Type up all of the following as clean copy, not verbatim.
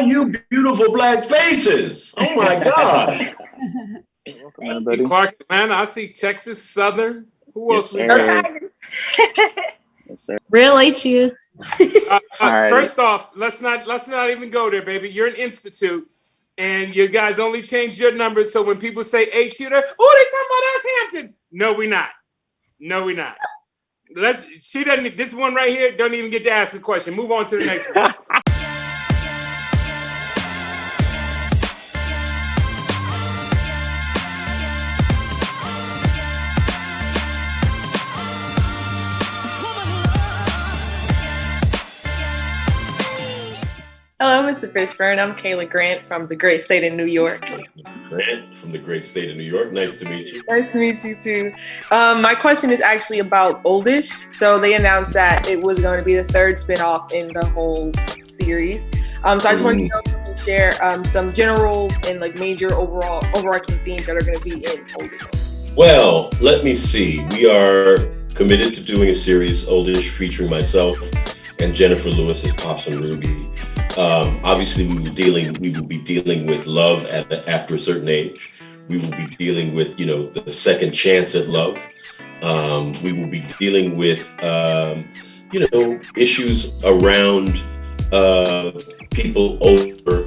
you beautiful black faces. Oh my God. Hey, Clark, Atlanta. I see Texas Southern. Who else? Yes, sir. Real HU. First off, let's not even go there, baby. You're an institute, and you guys only changed your numbers. So when people say HU, they talking about us Hampton. No, we not. This one right here don't even get to ask a question. Move on to the next one. Hello, Mr. Fishburne. I'm Kayla Grant from the great state of New York. Grant from the great state of New York. Nice to meet you. Nice to meet you too. My question is actually about Oldish. So they announced that it was going to be the third spinoff in the whole series. So I just wanted to know if you can share some general and like major overarching themes that are going to be in Oldish. Well, let me see. We are committed to doing a series, Oldish, featuring myself and Jennifer Lewis as Pops and Ruby. Obviously, we will be dealing with love after a certain age. We will be dealing with, the second chance at love. We will be dealing with, issues around people over,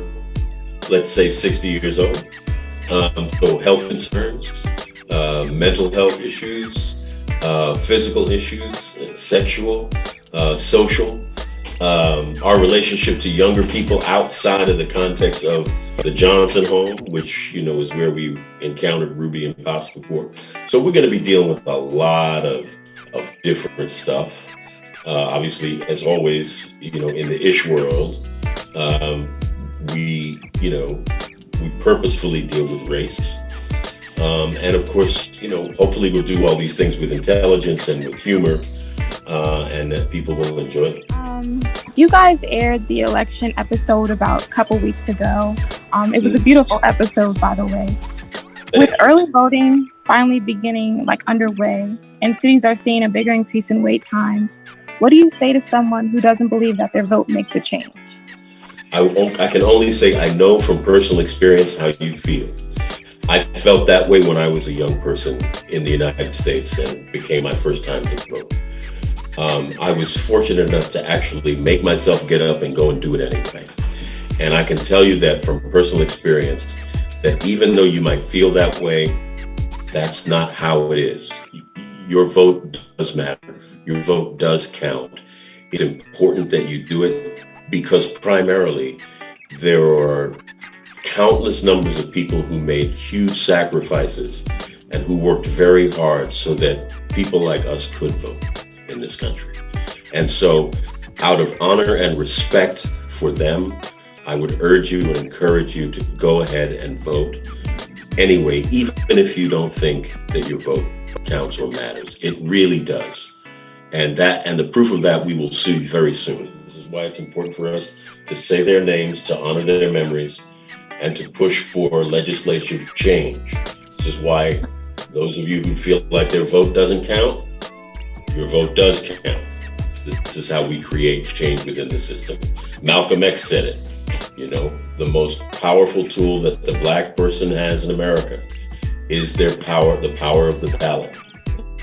let's say, 60 years old. So health concerns, mental health issues, physical issues, sexual, social. Our relationship to younger people outside of the context of the Johnson home, which, is where we encountered Ruby and Pops before. So we're going to be dealing with a lot of different stuff. Obviously, as always, in the ish world, we purposefully deal with race. And of course, hopefully we'll do all these things with intelligence and with humor, and that people will enjoy it. You guys aired the election episode about a couple weeks ago. It was a beautiful episode, by the way. With early voting finally beginning underway, and cities are seeing a bigger increase in wait times, what do you say to someone who doesn't believe that their vote makes a change? I can only say I know from personal experience how you feel. I felt that way when I was a young person in the United States and became my first time to vote. I was fortunate enough to actually make myself get up and go and do it anyway. And I can tell you that from personal experience, that even though you might feel that way, that's not how it is. Your vote does matter. Your vote does count. It's important that you do it because primarily there are countless numbers of people who made huge sacrifices and who worked very hard so that people like us could vote in this country. And so out of honor and respect for them, I would urge you and encourage you to go ahead and vote anyway, even if you don't think that your vote counts or matters. It really does. And the proof of that we will see very soon. This is why it's important for us to say their names, to honor their memories, and to push for legislative change. This is why those of you who feel like their vote doesn't count, your vote does count. This is how we create change within the system. Malcolm X said it, the most powerful tool that the Black person has in America is their power, the power of the ballot.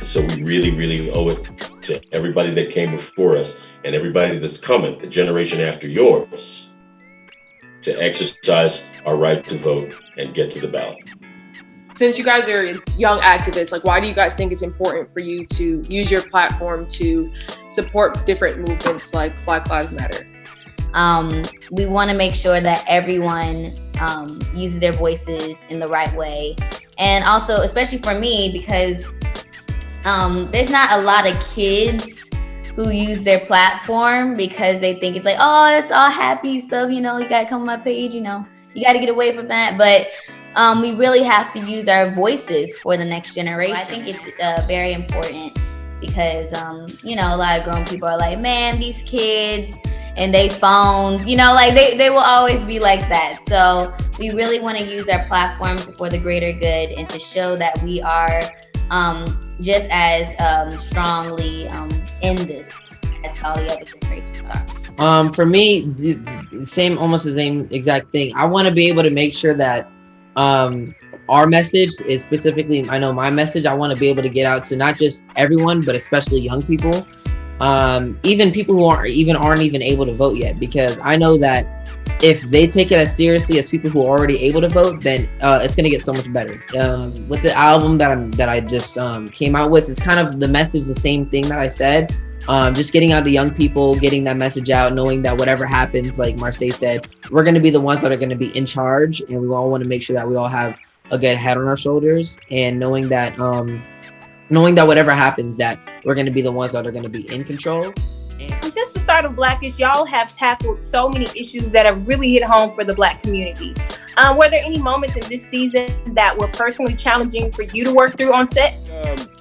So we really, really owe it to everybody that came before us and everybody that's coming, the generation after yours, to exercise our right to vote and get to the ballot. Since you guys are young activists, why do you guys think it's important for you to use your platform to support different movements like Black Lives Matter? We want to make sure that everyone uses their voices in the right way. And also, especially for me, because there's not a lot of kids who use their platform because they think it's it's all happy stuff, you gotta come on my page, you gotta get away from that. But we really have to use our voices for the next generation. So I think it's very important because, a lot of grown people are like, man, these kids and they phones, they will always be like that. So we really want to use our platforms for the greater good and to show that we are just as strongly in this as all the other generations are? For me, almost the same exact thing. I want to be able to make sure that our message is specifically, I know my message, I want to be able to get out to not just everyone, but especially young people, even people who aren't even able to vote yet, because I know that if they take it as seriously as people who are already able to vote, then it's gonna get so much better. With the album that I just came out with, it's kind of the message, the same thing that I said. Just getting out to young people, getting that message out, knowing that whatever happens, like Marsai said, we're going to be the ones that are going to be in charge, and we all want to make sure that we all have a good head on our shoulders, and knowing that whatever happens, that we're going to be the ones that are going to be in control. Since the start of Blackish, y'all have tackled so many issues that have really hit home for the Black community. Were there any moments in this season that were personally challenging for you to work through on set?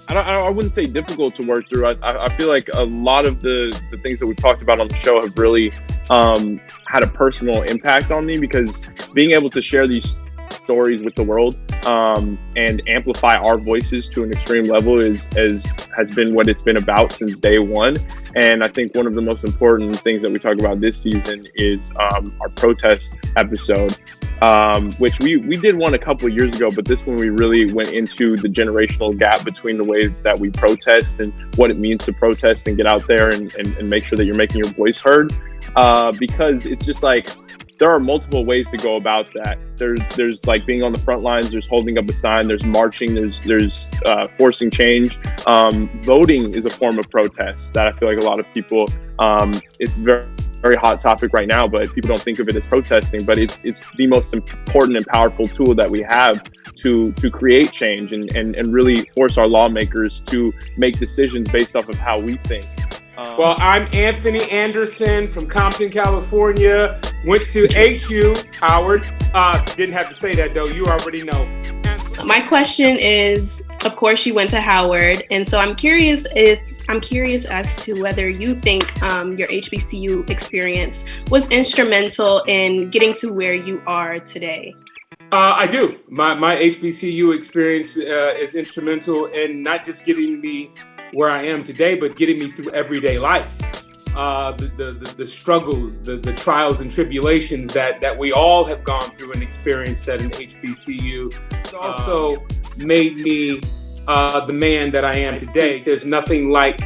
I wouldn't say difficult to work through. I feel like a lot of the things that we've talked about on the show have really had a personal impact on me, because being able to share these stories with the world and amplify our voices to an extreme level has been what it's been about since day one. And I think one of the most important things that we talk about this season is our protest episode, which we did one a couple of years ago, but this one we really went into the generational gap between the ways that we protest and what it means to protest and get out there and make sure that you're making your voice heard, because it's just like, there are multiple ways to go about that. There's like being on the front lines, there's holding up a sign, there's marching, there's forcing change. Voting is a form of protest that I feel like a lot of people, it's very, very hot topic right now, but people don't think of it as protesting, but it's the most important and powerful tool that we have to create change and really force our lawmakers to make decisions based off of how we think. Well, I'm Anthony Anderson from Compton, California. Went to HU, Howard. Didn't have to say that, though. You already know. My question is, of course, you went to Howard. And so I'm curious as to whether you think your HBCU experience was instrumental in getting to where you are today. I do. My HBCU experience is instrumental in not just getting me where I am today, but getting me through everyday life. The struggles, the trials and tribulations that we all have gone through and experienced at an HBCU. It's also made me the man that I am today. There's nothing like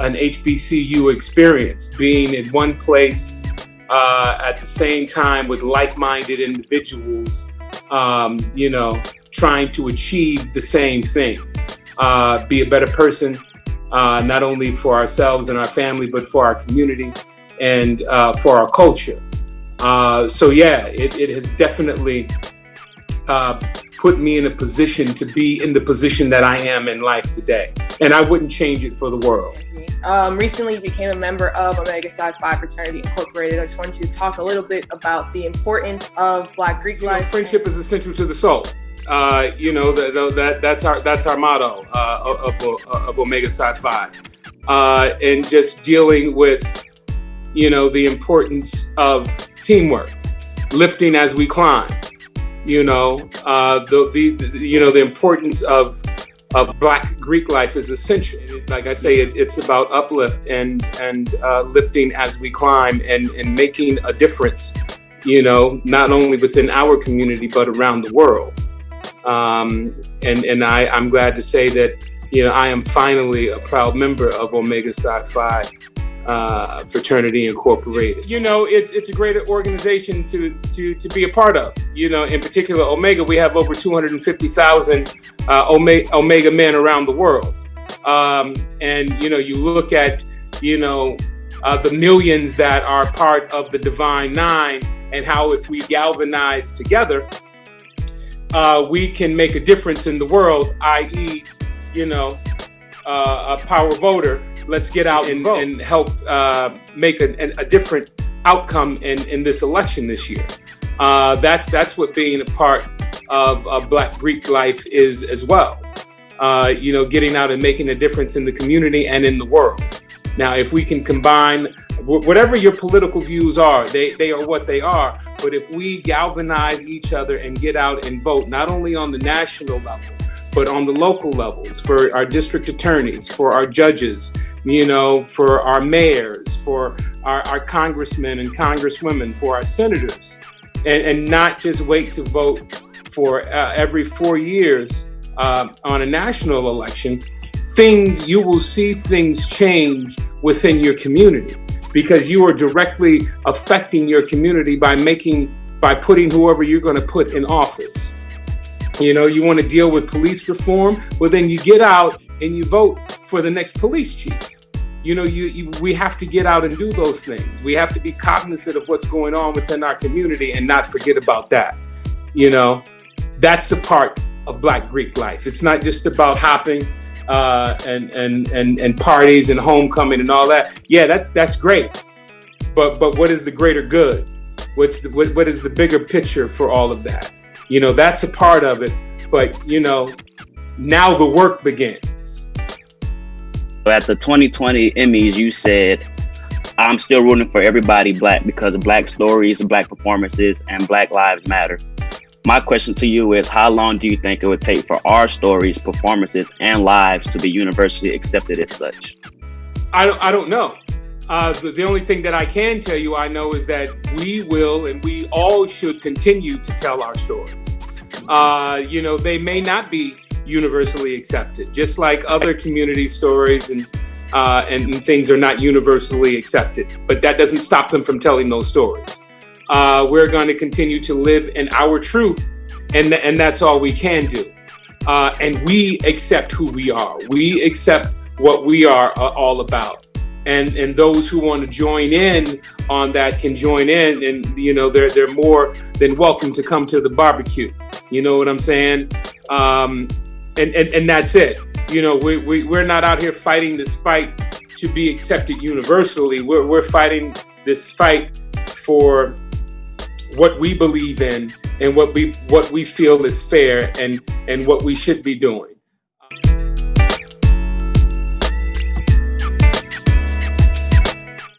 an HBCU experience, being in one place at the same time with like-minded individuals, trying to achieve the same thing, be a better person, not only for ourselves and our family, but for our community and for our culture. So yeah, it has definitely put me in a position to be in the position that I am in life today. And I wouldn't change it for the world. Recently became a member of Omega Psi Phi Fraternity Incorporated. I just wanted you to talk a little bit about the importance of Black Greek life. Friendship is essential to the soul. That's our motto of Omega Psi Phi, and just dealing with, the importance of teamwork, lifting as we climb. The importance of Black Greek life is essential. Like I say, it's about uplift and lifting as we climb and making a difference. Not only within our community but around the world. And I'm glad to say that, I am finally a proud member of Omega Psi Phi Fraternity Incorporated. It's a great organization to be a part of. In particular, Omega, we have over 250,000 Omega men around the world. And you look at, the millions that are part of the Divine Nine, and how if we galvanize together, we can make a difference in the world, i.e., a power voter. Let's get out and vote and help make a different outcome in this election this year. That's what being a part of Black Greek life is as well. Getting out and making a difference in the community and in the world. Now, if we can combine whatever your political views are, they are what they are. But if we galvanize each other and get out and vote, not only on the national level, but on the local levels, for our district attorneys, for our judges, you know, for our mayors, for our congressmen and congresswomen, for our senators, and not just wait to vote for every 4 years on a national election. You will see things change within your community, because you are directly affecting your community by putting whoever you're going to put in office. You know, you want to deal with police reform, well, then you get out and you vote for the next police chief. You know, we have to get out and do those things. We have to be cognizant of what's going on within our community and not forget about that. You know, that's a part of Black Greek life. It's not just about hopping and parties and homecoming and all that. Yeah, that's great. But what is the greater good? What is the bigger picture for all of that? You know, that's a part of it. But, you know, now the work begins. At the 2020 Emmys, you said, I'm still rooting for everybody Black because of Black stories, Black performances, and Black lives matter. My question to you is, how long do you think it would take for our stories, performances, and lives to be universally accepted as such? I don't know. The only thing that I can tell you I know is that we will, and we all should continue to tell our stories. You know, they may not be universally accepted, just like other community stories and things are not universally accepted, but that doesn't stop them from telling those stories. We're going to continue to live in our truth, and that's all we can do. And we accept who we are. We accept what we are all about. And those who want to join in on that can join in, and you know, they're more than welcome to come to the barbecue. You know what I'm saying? And that's it. You know, we're not out here fighting this fight to be accepted universally. We're fighting this fight for what we believe in and what we feel is fair and what we should be doing.